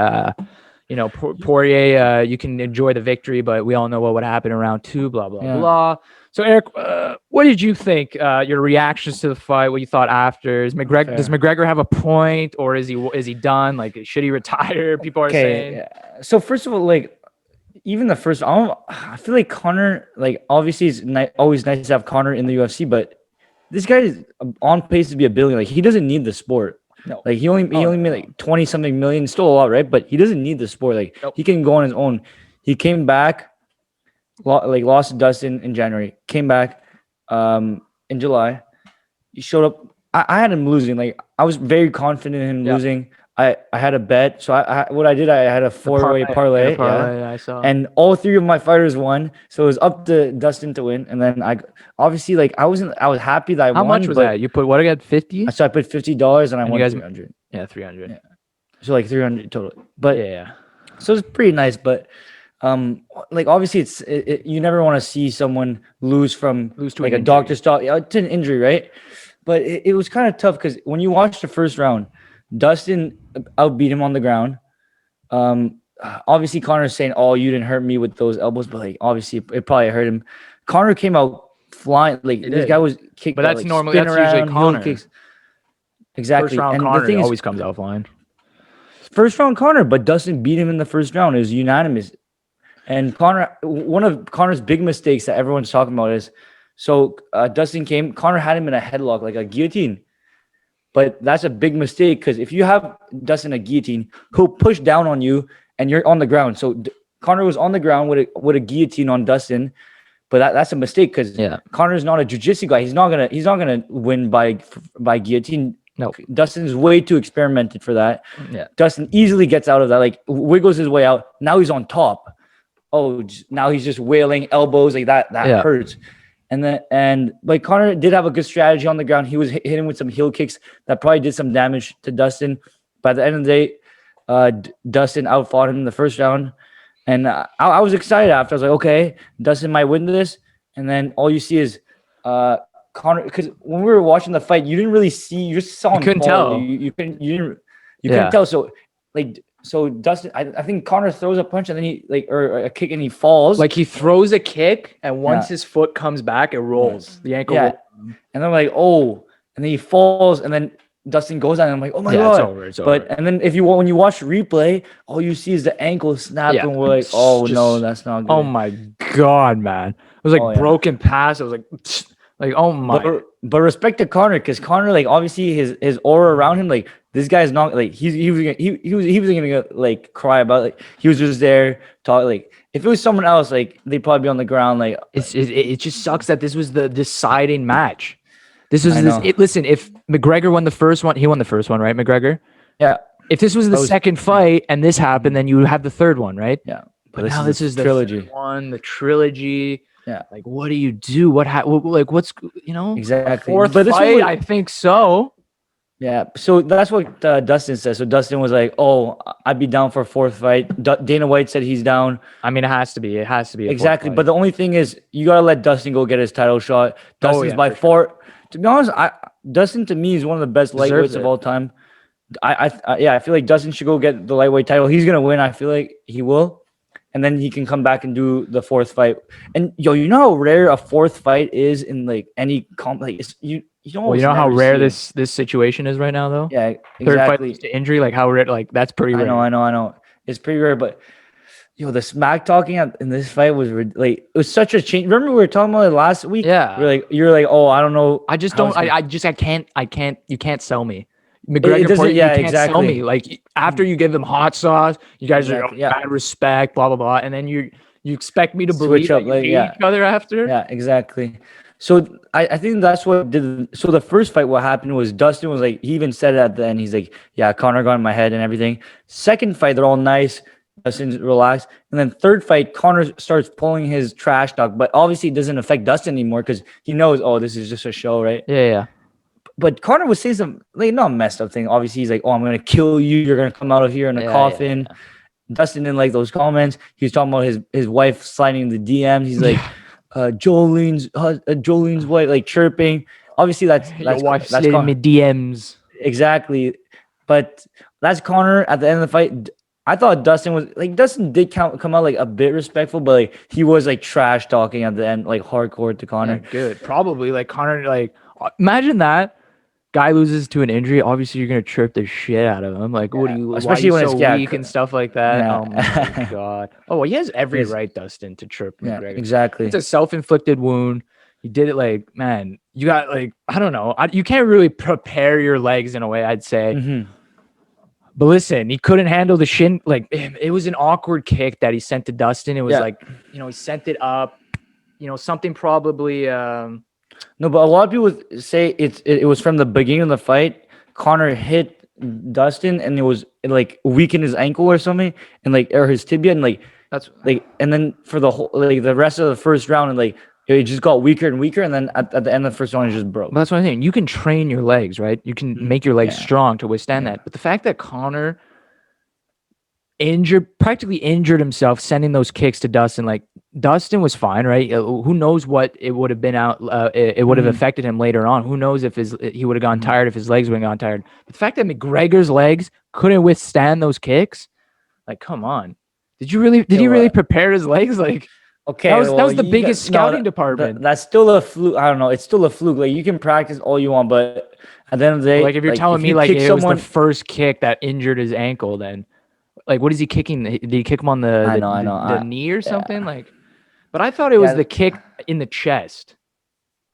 Poirier, you can enjoy the victory, but we all know what would happen in round 2, blah, blah, blah. So, Eric, what did you think? Your reactions to the fight, what you thought after? Does McGregor have a point, or is he done? Should he retire? People are saying. So, first of all, even the first, I feel like Conor, obviously it's always nice to have Conor in the UFC, but this guy is on pace to be a billion. He doesn't need the sport. No. He only made 20 something million, still a lot, right? But he doesn't need the sport. He can go on his own. He came back, lost to Dustin in January, came back in July. He showed up. I had him losing. I was very confident in him losing. I had a bet. So what I did, I had a The four-way parlay. parlay I saw. And all three of my fighters won. So it was up to Dustin to win. And then I obviously like I was happy that I How won. much was but that? You put what again? 50? So I put $50 and I And won you guys, 300. yeah, 300. Yeah. So like 300 total. But Yeah. so it's pretty nice. But like obviously you never want to see someone lose to like a doctor stop to an injury, right? But it was kind of tough because when you watch the first round, Dustin outbeat him on the ground. Obviously Conor's saying, "Oh, you didn't hurt me with those elbows," but like obviously it probably hurt him. Conor came out flying, like this guy was kicked. But that's like, normally spin that's around, usually Conor. kicks. Exactly. First round and Conor the thing always is, comes out flying. first round Conor, but Dustin beat him in the first round. It was unanimous. And one of Conor's big mistakes that everyone's talking about is, Dustin came, Conor had him in a headlock, like a guillotine. But that's a big mistake because if you have Dustin a guillotine, he'll push down on you and you're on the ground. So Conor was on the ground with a guillotine on Dustin, but that's a mistake because Conor's not a jiu-jitsu guy. He's not gonna win by guillotine. No, Dustin's way too experimented for that. Yeah, Dustin easily gets out of that, like wiggles his way out. Now he's on top. Oh, now he's just wailing elbows like that. That hurts. And like Conor did have a good strategy on the ground. He was hitting with some heel kicks that probably did some damage to Dustin. By the end of the day, Dustin outfought him in the first round. And I was excited after. I was like, okay, Dustin might win this. And then all you see is Conor, because when we were watching the fight, you didn't really see. You just saw him. Couldn't fall. tell. You couldn't tell. So Dustin, I think Conor throws a punch and then or a kick and he falls. Like he throws a kick and once his foot comes back, it rolls. The ankle rolls. And I'm like, oh, and then he falls and then Dustin goes down and I'm like, oh my God. It's over. And then when you watch replay, all you see is the ankle snap and we're like, oh no, that's not good. Oh my God, man. It was like broken pass. It was like oh my. But respect to Conor because Conor, like obviously his aura around him, like this guy's not like he was gonna like cry about like he was just there talk like if it was someone else like they'd probably be on the ground like it just sucks that this was the deciding match. Listen, if McGregor won the first one, he won the first one, right? McGregor. Yeah. If this was the second fight and this happened, then you have the third one, right? Yeah. But now this is the trilogy. The trilogy. Yeah. Like, what do you do? What's exactly fourth fight? I think so. Yeah. So that's what Dustin says. So Dustin was like, "Oh, I'd be down for a fourth fight." Dana White said he's down. I mean, it has to be. It has to be exactly. But the only thing is, you gotta let Dustin go get his title shot. Dustin's by far. To be honest, Dustin to me is one of the best lightweights of all time. I feel like Dustin should go get the lightweight title. He's gonna win. I feel like he will. And then he can come back and do the fourth fight. And you know how rare a fourth fight is in like any comp. Like you know how rare this situation is right now, though. Yeah, exactly. Third fight leads to injury, like how rare. Like that's pretty rare. I know. It's pretty rare, but the smack talking in this fight was like it was such a change. Remember we were talking about it last week? Yeah. You're like, oh, I don't know. I just don't. I can't. You can't sell me. McGregor, you can't sell me. Like after you give them hot sauce, you guys are bad respect, blah blah blah, and then you expect me to believe that you hate each other after. Yeah, exactly. So I think that's what did. So the first fight, what happened was Dustin was like, he even said it at the end. He's like, yeah, Conor got in my head and everything. Second fight, they're all nice. Dustin's relaxed, and then third fight, Conor starts pulling his trash talk, but obviously it doesn't affect Dustin anymore because he knows, oh, this is just a show, right? Yeah. But Conor would say some like not messed up thing. Obviously, he's like, "Oh, I'm gonna kill you. You're gonna come out of here in a coffin." Yeah. Dustin didn't like those comments. He was talking about his wife sliding in the DMs. He's like, Jolene's wife, like chirping. Obviously, that's wife sliding in my DMs. Exactly. But that's Conor at the end of the fight. I thought Dustin did come out like a bit respectful, but like he was like trash talking at the end, like hardcore to Conor. Yeah, good, probably like Conor. Like imagine that. Guy loses to an injury, obviously you're gonna chirp the shit out of him. Like, what do you? Especially when it's weak and stuff like that. Yeah. Oh my God. Oh, well, he has every right, Dustin, to chirp McGregor. Yeah, exactly. It's a self-inflicted wound. He did it like, man. You got like, I don't know. You can't really prepare your legs in a way, I'd say. Mm-hmm. But listen, he couldn't handle the shin. Like, it was an awkward kick that he sent to Dustin. It was like, he sent it up. Something probably. No, but a lot of people say it was from the beginning of the fight. Conor hit Dustin, and it like weakened his ankle or something, and like or his tibia, and That's and then for the whole like the rest of the first round, and like it just got weaker and weaker, and then at the end of the first round, it just broke. But that's what I'm saying. You can train your legs, right? You can make your legs Yeah. strong to withstand that. But the fact that Conor practically injured himself sending those kicks to Dustin, like Dustin was fine, right? Who knows what it would have been out? It would have affected him later on. Who knows if he would have gone tired if his legs would have gone tired. But the fact that McGregor's legs couldn't withstand those kicks, like, come on. Did he really prepare his legs? Like, okay, that was the biggest scouting department. That's still a fluke. I don't know. It's still a fluke. Like you can practice all you want, but at the end of the day, like if you're telling me like it was the first kick that injured his ankle, then like what is he kicking? Did he kick him on the knee or something? Like, but I thought it was the kick in the chest.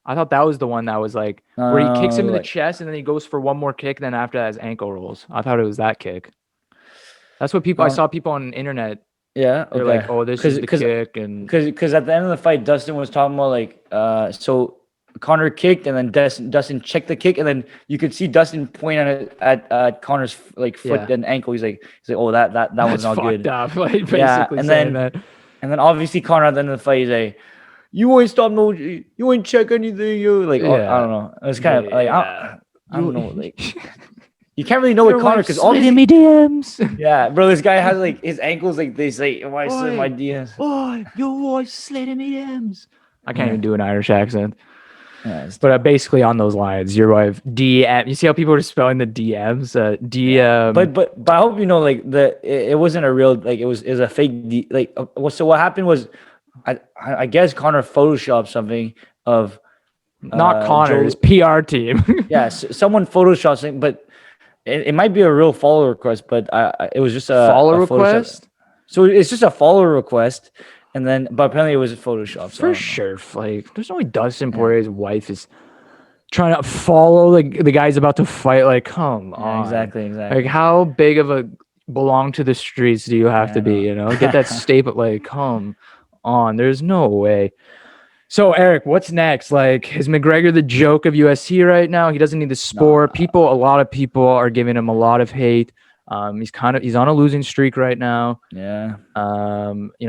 I thought that was the one that was like where he kicks him in the chest and then he goes for one more kick. Then after that, his ankle rolls. I thought it was that kick. That's what people. I saw people on the internet. Yeah, they're like, "Oh, this is the kick," and because at the end of the fight, Dustin was talking about like, so Conor kicked and then Dustin checked the kick, and then you could see Dustin point at Conor's like foot and ankle. He's like, oh, that was not good. Up, like, basically and then obviously Conor at the end of the fight, he's like, you ain't stop you ain't check anything, you like, oh, I don't know. It was kind of like I don't know, like. You can't really know what Conor because all me DMs. Yeah, bro, this guy has like his ankles like they say, why slid my DMs? Oh, your voice slid me DMs. I can't even do an Irish accent. Yeah, but basically on those lines, your wife DM. You see how people are spelling the DMs? DM. But I hope you know like it wasn't a real like it was a fake like so what happened was I guess Conor photoshopped something of not Conor, his PR team. Yeah, someone photoshopped something, but. It might be a real follow request, but it was just a follow request. So it's just a follow request, and then but apparently it was a Photoshop. So for sure, like there's no way Dustin Poirier's wife is trying to follow the guy's about to fight. Like, come on, exactly. Like, how big of a belong to the streets do you have to be? You know, get that staple. Like, come on, there's no way. So, Eric, what's next? Like, is McGregor the joke of UFC right now? He doesn't need the sport. A lot of people are giving him a lot of hate. He's on a losing streak right now. Yeah.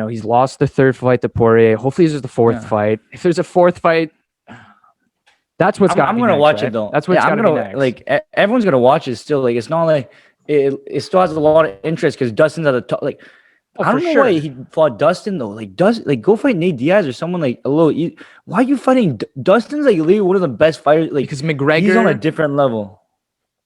He's lost the third fight to Poirier. Hopefully, this is the fourth fight. If there's a fourth fight, that's what's got. I'm gonna watch it though. That's what's gonna be next. Like, everyone's gonna watch it still. Like, it's not like it still has a lot of interest because Dustin's at the top. Like. I don't know why he fought Dustin though. Like, go fight Nate Diaz or someone like a little. Why are you fighting Dustin's like literally one of the best fighters? Like, because McGregor, he's on a different level.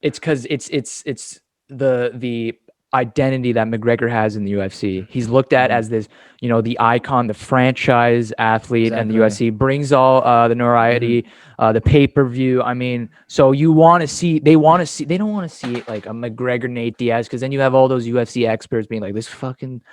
It's because it's the identity that McGregor has in the UFC. He's looked at as this, the icon, the franchise athlete, and the UFC brings all the notoriety, the pay-per-view. I mean, so they don't want to see like a McGregor Nate Diaz, because then you have all those UFC experts being like, this fucking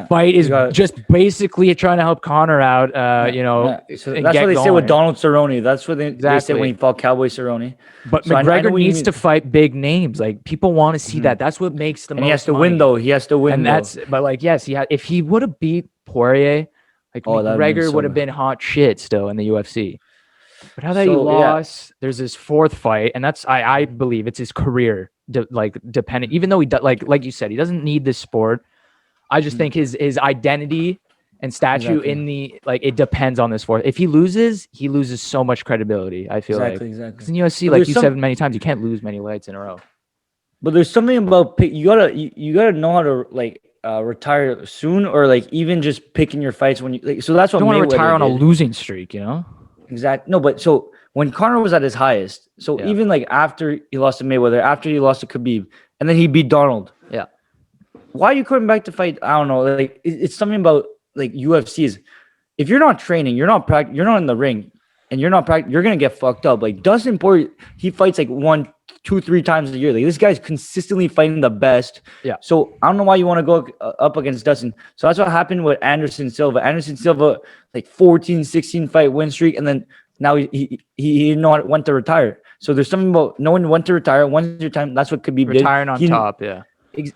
fight is just basically trying to help Conor out, So that's what they say with Donald Cerrone. That's what they say when he fought Cowboy Cerrone. But so McGregor needs to fight big names. Like, people want to see that. That's what makes the most. And he has to money. win though. He has to win. And but like, yes, if he would have beat Poirier, like McGregor would have been hot shit still in the UFC. But how that he lost, there's this fourth fight, and that's I believe it's his career, dependent. Even though like you said, he doesn't need this sport. I just think his identity and statue in the it depends on this fourth. If he loses so much credibility. I feel exactly. Because in UFC, like you said many times, you can't lose many fights in a row. But there's something about you gotta know how to retire soon, or like even just picking your fights when you so that's what you don't want to retire on a losing streak, Exactly. No, but so when Conor was at his highest, even like after he lost to Mayweather, after he lost to Khabib, and then he beat Donald. Yeah. Why are you coming back to fight? I don't know. Like it's something about like UFCs. If you're not training, you're not in the ring, and you're not practicing, you're gonna get fucked up. Like Dustin Poirier, he fights like 1, 2, 3 times a year. Like this guy's consistently fighting the best. Yeah. So I don't know why you want to go up against Dustin. So that's what happened with Anderson Silva. Anderson Silva, like 14, 16 fight win streak, and then now he went to retire. So there's something about no one went to retire. Once your time, that's what could be retiring on top. Yeah.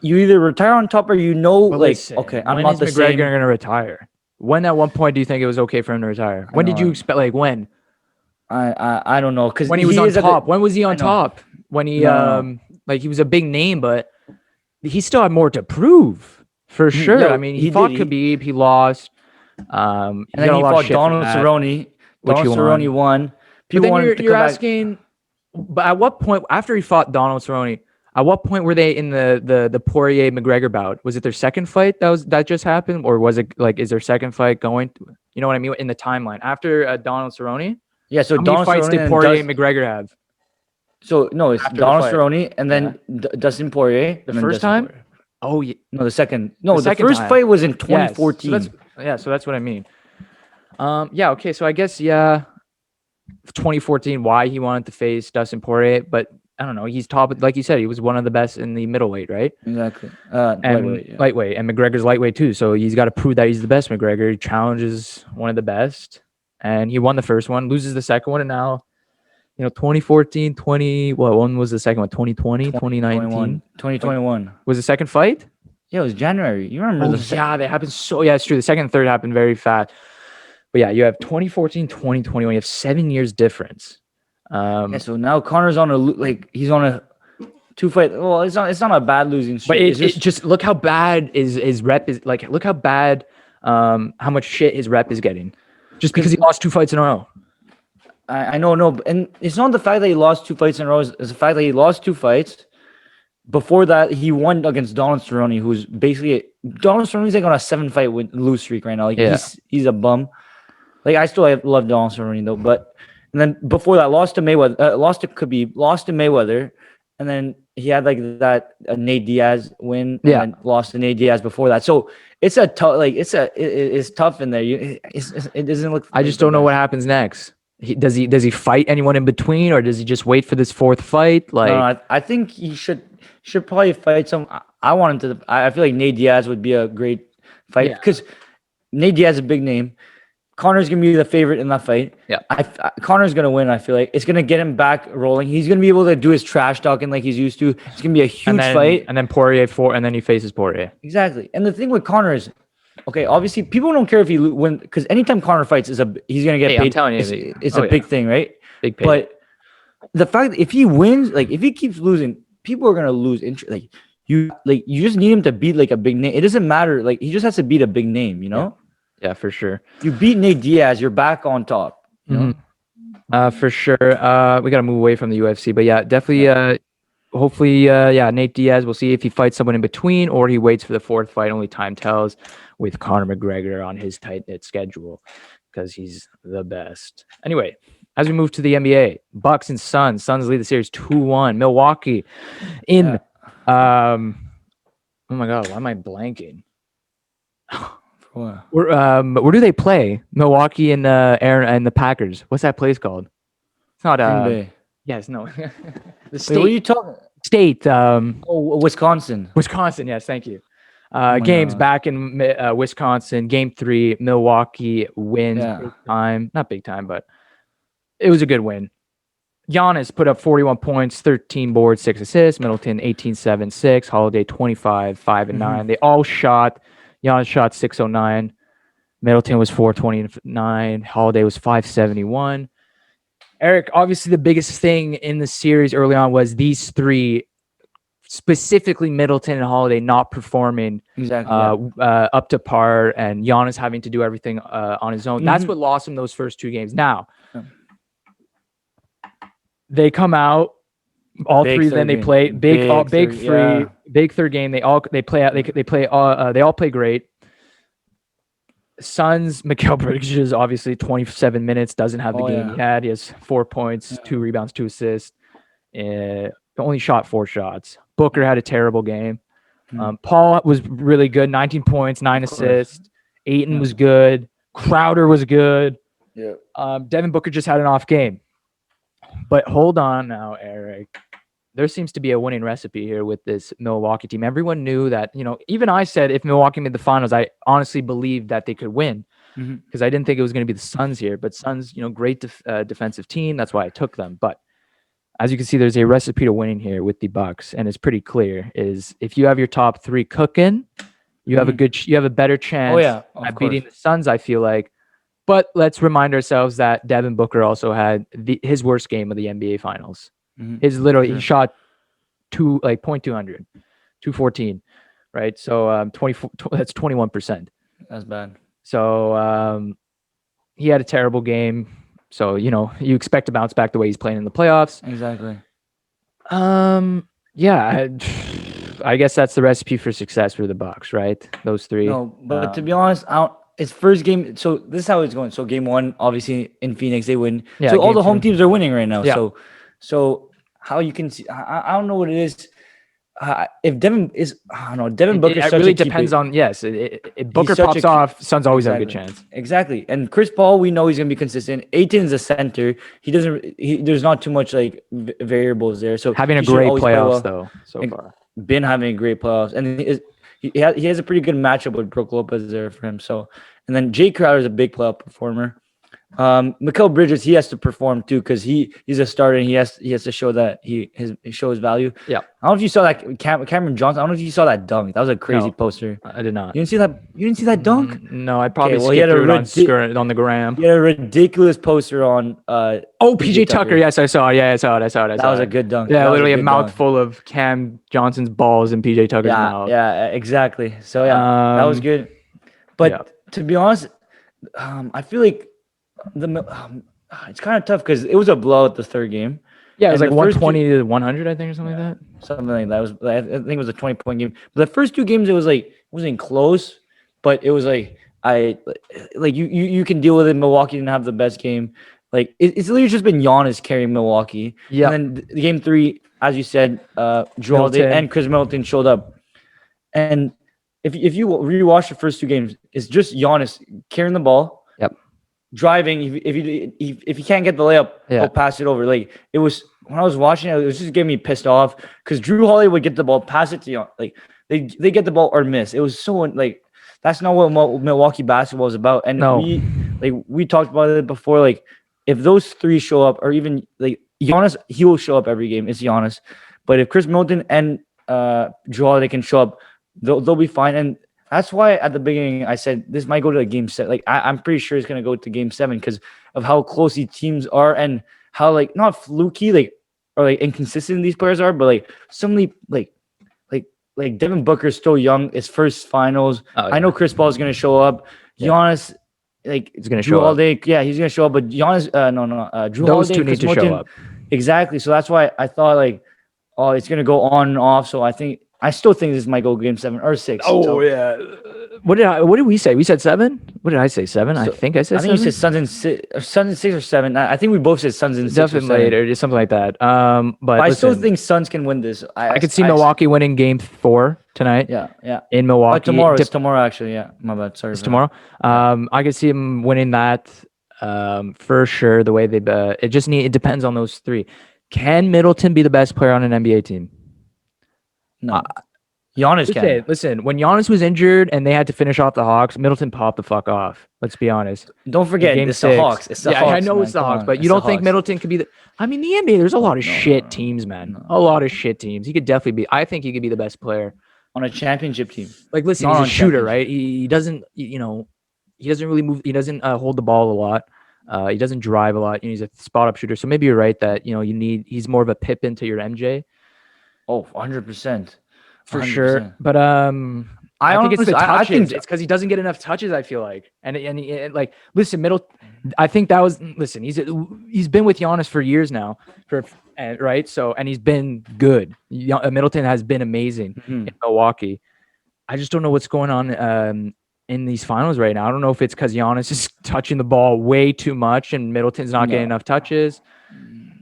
You either retire on top or okay, I'm not the same. When is McGregor going to retire? When at one point do you think it was okay for him to retire? When did you expect? Like when? I don't know, because when he was on top. When was he on top? When he Like he was a big name, but he still had more to prove for sure. Yeah, I mean, he fought Khabib, he lost. He and got then a he lot of fought shit for Donald that, Cerrone. which he Donald Cerrone won. But People then wanted to you're come back. asking, but at what point after he fought Donald Cerrone, at what point were they in the Poirier McGregor bout? Was it their second fight that just happened, or was it like is their second fight going? You know what I mean in the timeline after Donald Cerrone? Yeah, so How many Donald fights Cerrone did Poirier and McGregor have So no, it's after the Donald fight? Cerrone and then Dustin Poirier. The and then first Dustin time? Poirier. Oh yeah, No, the second. No, the second first time. fight was in Yes. 2014. So that's what I mean. Yeah. Okay. So I guess 2014. Why he wanted to face Dustin Poirier, but I don't know. He's top, like you said. He was one of the best in the middleweight, right? Exactly. And lightweight, and McGregor's lightweight too. So he's got to prove that he's the best. McGregor he challenges one of the best, and he won the first one, loses the second one, and now, 2014, 20. What one was the second one? 2020, 2019, 2021 was the second fight. Yeah, it was January. You remember Yeah, they happened so. Yeah, it's true. The second and third happened very fast. But yeah, you have 2014, 2021. You have 7 years difference. Yeah, so now Conor's on he's on a 2-fight. Well, it's not a bad losing streak. But it just look how bad his rep is. Like, look how bad, how much shit his rep is getting, just because he lost 2 fights in a row. I know, no, and it's not the fact that he lost 2 fights in a row. It's the fact that he lost 2 fights. Before that, he won against Donald Cerrone, who's basically Donald Cerrone's like on a 7-fight lose streak right now. Like he's a bum. Like I still love Donald Cerrone though, but and then before that, lost to Mayweather, lost to Khabib, lost to Mayweather, and then he had like that Nate Diaz win, and then lost to Nate Diaz before that. So it's a tough, it's tough in there. It doesn't look. I just don't know what happens next. Does he fight anyone in between, or does he just wait for this 4th fight? Like, no, I think he should probably fight some. I want him to. I feel like Nate Diaz would be a great fight because Nate Diaz is a big name. Conor's gonna be the favorite in that fight. Yeah, Conor's gonna win. I feel like it's gonna get him back rolling. He's gonna be able to do his trash talking like he's used to. It's gonna be a huge fight. And then Poirier and then he faces Poirier. Exactly. And the thing with Conor is, okay, obviously people don't care if he win because anytime Conor fights he's gonna get paid. I'm telling you, it's a big thing, right? Big pay. But the fact that if he wins, like if he keeps losing, people are gonna lose interest. Like you just need him to beat like a big name. It doesn't matter. Like he just has to beat a big name, you know? Yeah, for sure. You beat Nate Diaz, you're back on top. You know? For sure. We gotta move away from the UFC, but yeah, definitely. Hopefully, Nate Diaz. We'll see if he fights someone in between or he waits for the 4th fight. Only time tells. With Conor McGregor on his tight-knit schedule, because he's the best. Anyway, as we move to the NBA, Bucks and Suns. Suns lead the series 2-1. Milwaukee in. Oh my God, why am I blanking? Where do they play? Milwaukee and and the Packers. What's that place called? It's not Green Bay. Yes, no. The state. Wait, what are you talking? State. Wisconsin. Wisconsin. Yes, thank you. Games back in Wisconsin. Game 3. Milwaukee wins. Big time. Not big time, but it was a good win. Giannis put up 41 points, 13 boards, 6 assists. Middleton 18, 7, 6. Holiday 25, 5 and 9. They all shot. Giannis shot 609. Middleton was 429. Holiday was 571. Eric, obviously the biggest thing in the series early on was these 3, specifically Middleton and Holiday, not performing up to par, and Giannis having to do everything on his own. That's what lost him those first 2 games. Now, they come out all big 3. Then they play big 3rd game. They all play great. Suns, Mikal Bridges is obviously 27 minutes, doesn't have the game he had. He has 4 points, 2 rebounds, 2 assists. Only shot 4 shots. Booker had a terrible game. Paul was really good, 19 points, 9 assists. Ayton was good. Crowder was good. Devin Booker just had an off game. But hold on now, Eric. There seems to be a winning recipe here with this Milwaukee team. Everyone knew that, even I said if Milwaukee made the finals, I honestly believed that they could win because I didn't think it was going to be the Suns here. But Suns, great defensive team. That's why I took them. But as you can see, there's a recipe to winning here with the Bucks, and it's pretty clear. Is if you have your top 3 cooking, you have a better chance at beating the Suns, I feel like. But let's remind ourselves that Devin Booker also had his worst game of the NBA Finals. He shot .200, 214, right? So 24, that's 21%. That's bad. So he had a terrible game. So you expect to bounce back the way he's playing in the playoffs. Exactly. Yeah, I guess that's the recipe for success for the Bucks, right? Those three. No, but to be honest, it's first game. So this is how it's going. So game one, obviously in Phoenix, they win. Yeah, so all game the home two. teams are winning right now. Yeah. So how you can see, I don't know what it is. If Devin is, I don't know. Devin Booker. It really depends on if Booker pops off, Suns always have a good chance. Exactly. And Chris Paul, we know he's gonna be consistent. Aiton's a center. There's not too much like variables there. So having a great playoffs though so far. Been having a great playoffs, and he has a pretty good matchup with Brook Lopez there for him. So, and then Jay Crowder is a big playoff performer. Mikal Bridges, he has to perform too because he's a starter and he has to show that he shows value. Yeah. I don't know if you saw that Cameron Johnson. I don't know if you saw that dunk. That was a crazy poster. I did not. You didn't see that? You didn't see that dunk? No, I probably skipped through it on the gram. He had a ridiculous poster on. PJ Tucker. Yes, I saw it. Yeah, I saw it. That was a good dunk. Yeah, literally a mouthful of Cam Johnson's balls in PJ Tucker's mouth. Yeah, exactly. So yeah, that was good. But to be honest, I feel like it's kind of tough because it was a blowout the third game. Yeah, it was like 120 to 100, I think, or something like that. Something like that. I think it was a 20-point game. But the first two games, it was like it wasn't close, but it was like you can deal with it. Milwaukee didn't have the best game. Like it's literally just been Giannis carrying Milwaukee. Yeah. And then game three, as you said, Jrue Holiday and Chris Middleton showed up. And if you rewatch the first two games, it's just Giannis carrying the ball. Yep. Driving, if you can't get the layup, he'll pass it over. Like it was when I was watching it was just getting me pissed off because Jrue Holiday would get the ball, pass it to like they get the ball or miss. It was so like that's not what Milwaukee basketball is about. And we talked about it before. Like if those three show up, or even like Giannis, he will show up every game. It's Giannis, but if Chris Middleton and Jrue Holiday can show up, they'll be fine. And that's why at the beginning I said this might go to a game 7. Like I'm pretty sure it's gonna go to game 7 because of how close these teams are and how like not fluky or inconsistent these players are, but like suddenly like Devin Booker is still young. His first finals. Oh, yeah. I know Chris Paul is gonna show up. Giannis he's gonna show up. Yeah, he's gonna show up. But Giannis, Jrue those Holiday, two need to show up. Exactly. So that's why I thought it's gonna go on and off. So I still think this might go game 7 or 6. Oh, so, yeah. What did we say? We said 7? What did I say? 7? I think I said 7. I think you said Suns in 6 or 7. I think we both said Suns in 6 definitely or 7. Later, something like that. But I still think Suns can win this. I could see Milwaukee winning game 4 tonight. Yeah. In Milwaukee. It's tomorrow, actually. Yeah, my bad. Sorry. It's tomorrow. I could see them winning that for sure. The way it depends on those three. Can Middleton be the best player on an NBA team? No. Giannis can. Listen, when Giannis was injured and they had to finish off the Hawks, Middleton popped the fuck off. Let's be honest. Don't forget, it's the Hawks. It's the Hawks. I know it's the Hawks, but you don't think Middleton could be the... I mean, the NBA, there's a lot of shit teams, man. A lot of shit teams. He could definitely be... I think he could be the best player. On a championship team. Like, listen, he's a shooter, right? He doesn't, he doesn't really move... He doesn't hold the ball a lot. He doesn't drive a lot. He's a spot-up shooter. So maybe you're right that, he's more of a Pippen to your MJ. Oh, 100%. For 100%. Sure, but I think it's the touches. It's because he doesn't get enough touches. I feel like, and listen, I think that was he's been with Giannis for years now, right? So and he's been good. Middleton has been amazing in Milwaukee. I just don't know what's going on in these finals right now. I don't know if it's because Giannis is touching the ball way too much and Middleton's not getting enough touches.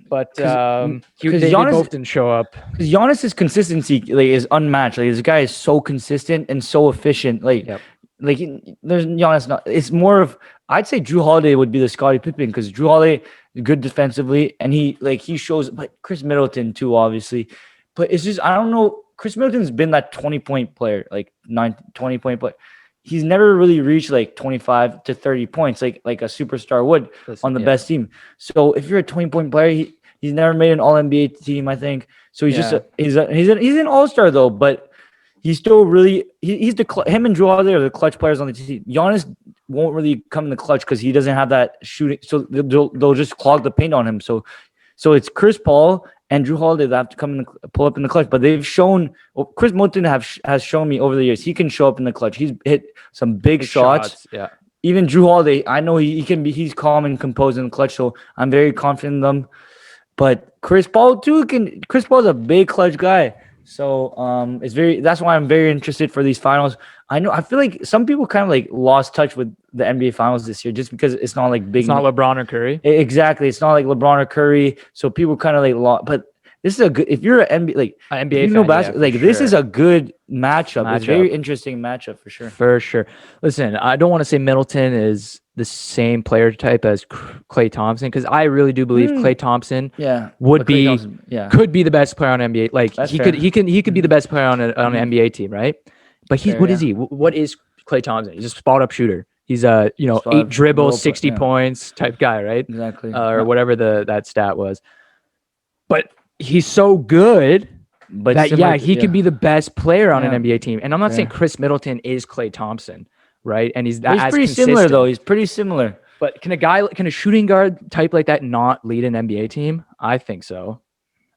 But they both didn't show up. Because Giannis's consistency is unmatched. Like this guy is so consistent and so efficient. There's Giannis. Not. It's more of I'd say Jrue Holiday would be the Scottie Pippen because Jrue Holiday is good defensively and he shows. But Chris Middleton too, obviously. But it's just I don't know. Chris Middleton's been that 20-point player, 20-point player. He's never really reached 25 to 30 points like a superstar would on the best team. So if you're a 20-point player, he's never made an All-NBA team, I think. So he's he's an All-Star though, but he's still really he's him and Jrue Holiday are the clutch players on the team. Giannis won't really come in the clutch because he doesn't have that shooting. So they'll just clog the paint on him. So it's Chris Paul and Drew Holiday, they have to come in pull up in the clutch. But they've shown Chris Middleton has shown me over the years he can show up in the clutch. He's hit some big shots. Yeah. Even Drew Holiday, I know he can be. He's calm and composed in the clutch, so I'm very confident in them. But Chris Paul too Chris Paul's a big clutch guy. So that's why I'm very interested for these finals. I feel like some people kind of like lost touch with the NBA finals this year just because it's not like big. It's not LeBron or Curry. Exactly. It's not like LeBron or Curry. So people kind of like lost. But this is a good, if you're an NBA, like NBA you know, fan, basketball, like this is a good matchup. It's a very interesting matchup for sure. For sure. Listen, I don't want to say Middleton is the same player type as Klay Thompson because I really do believe Klay Thompson could be the best player on NBA. Like he could be the best player on an NBA team, right? But what is he? What is Klay Thompson? He's a spot up shooter. He's a 8 dribbles, 60 points type guy, right? Exactly. Or whatever that stat was. But he's so good that he could be the best player on an NBA team. And I'm not saying Chris Middleton is Klay Thompson, right? And he's pretty similar though. He's pretty similar. But can a shooting guard type like that not lead an NBA team? I think so.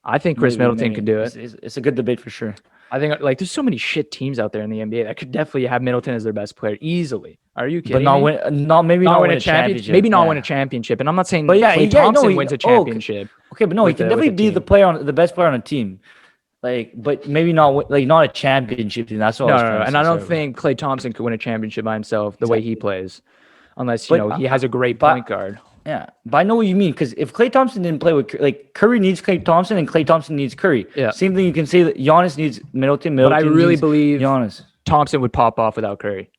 I think Chris Middleton can do it. It's a good debate for sure. I think like there's so many shit teams out there in the NBA that could definitely have Middleton as their best player easily. Are you kidding? But not win a championship. Maybe not win a championship. And I'm not saying Klay Thompson wins a championship. Okay, but no, he can definitely be the best player on a team. But maybe not a championship team. That's all. No. And I don't think Klay Thompson could win a championship by himself the way he plays, unless he has a great point guard. Yeah, but I know what you mean because if Klay Thompson didn't play with Curry needs Klay Thompson and Klay Thompson needs Curry. Yeah. Same thing you can say that Giannis needs Middleton. But I really believe Giannis Thompson would pop off without Curry.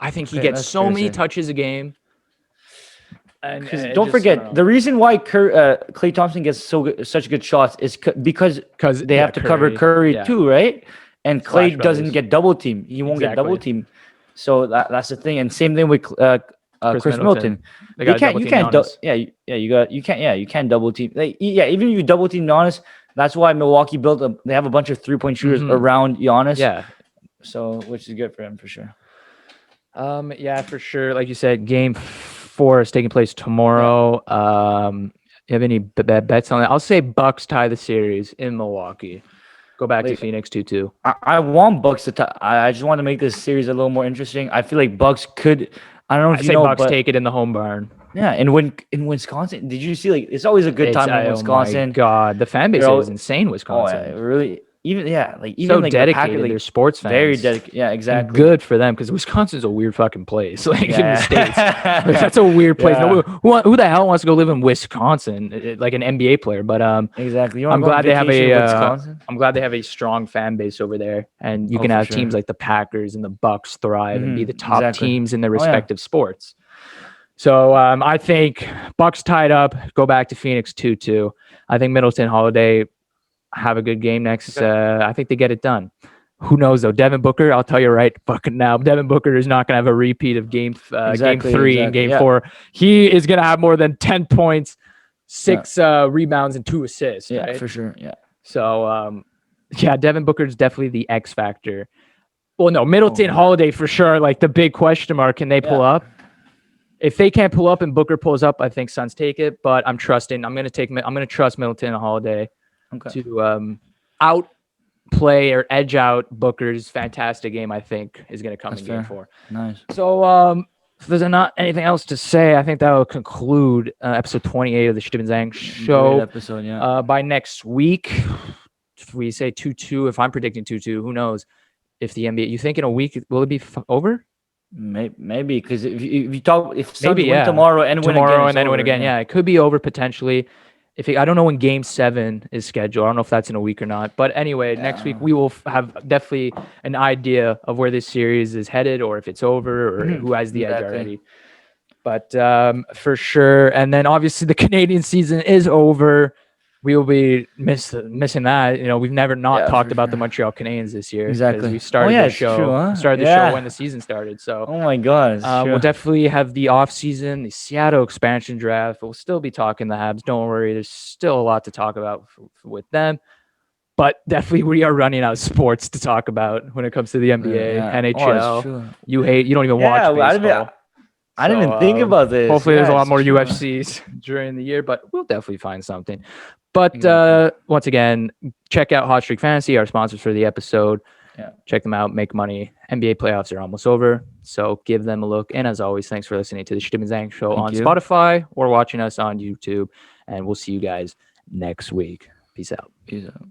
I think he gets so many touches a game. And don't forget the reason why Klay Thompson gets such good shots is because they have to cover Curry too, right? And Klay doesn't get double team. He won't get double team. So that's the thing. And same thing with Chris Middleton. You can't double team. Even if you double team Giannis, that's why Milwaukee they have a bunch of 3-point shooters around Giannis. Yeah. So which is good for him for sure. Yeah, for sure. Like you said, game 4 is taking place tomorrow. You have any bets on that? I'll say Bucks tie the series in Milwaukee. Go back to Phoenix 2-2. I want Bucks to tie. I just want to make this series a little more interesting. I feel like Bucks could. I don't know if you know, Bucks take it in the home barn. Yeah, and in Wisconsin, did you see it's always a good time in Wisconsin? Oh my God, the fan base is insane. Wisconsin, really. Even so dedicated. They're sports fans. Very dedicated. Yeah, exactly. Good for them because Wisconsin's a weird fucking place. In the States, that's a weird place. Yeah. Who the hell wants to go live in Wisconsin? Like an NBA player, but exactly. I'm glad they have a strong fan base over there, and you can have teams like the Packers and the Bucks thrive and be the top teams in their respective sports. So I think Bucks tied up. Go back to Phoenix 2-2. I think Middleton Holiday have a good game next. I think they get it done. Who knows though? Devin Booker, I'll tell you right fucking now, Devin Booker is not going to have a repeat of game 3 and game 4. He is going to have more than 10 points, 6 rebounds, and 2 assists. Yeah, right? for sure. Yeah. So, Devin Booker is definitely the X factor. Well, no, Middleton Holiday for sure. Like the big question mark, can they pull up? If they can't pull up and Booker pulls up, I think Suns take it. But I'm going to trust Middleton and Holiday. To outplay or edge out Booker's fantastic game, I think is going to come in game 4. Nice. So, if there's not anything else to say, I think that will conclude episode 28 of the Chtib Zhang show. Great episode, by next week, if we say 2-2, if I'm predicting 2-2, who knows? If the NBA, you think in a week will it be over? Maybe because if you talk, if Suns win tomorrow and win again, it could be over potentially. I don't know when Game 7 is scheduled. I don't know if that's in a week or not. But anyway, next week we will have definitely an idea of where this series is headed, or if it's over, or who has the edge already. But for sure. And then obviously the Canadian season is over. We will be missing that. We've never talked about the Montreal Canadiens this year. Exactly. We started the show. True, huh? Started the show when the season started. So. Oh my God. We'll definitely have the offseason, the Seattle expansion draft. We'll still be talking the Habs. Don't worry. There's still a lot to talk about with them. But definitely we are running out of sports to talk about when it comes to the NBA, NHL. You don't even watch baseball. I didn't even think about this. Hopefully there's a lot more UFCs during the year, but we'll definitely find something. But Exactly. once again, check out Hot Streak Fantasy, our sponsors for the episode. Yeah. Check them out. Make money. NBA playoffs are almost over, so give them a look. And as always, thanks for listening to the Chtib Zhang Show Thank on you. Spotify or watching us on YouTube. And we'll see you guys next week. Peace out. Peace out.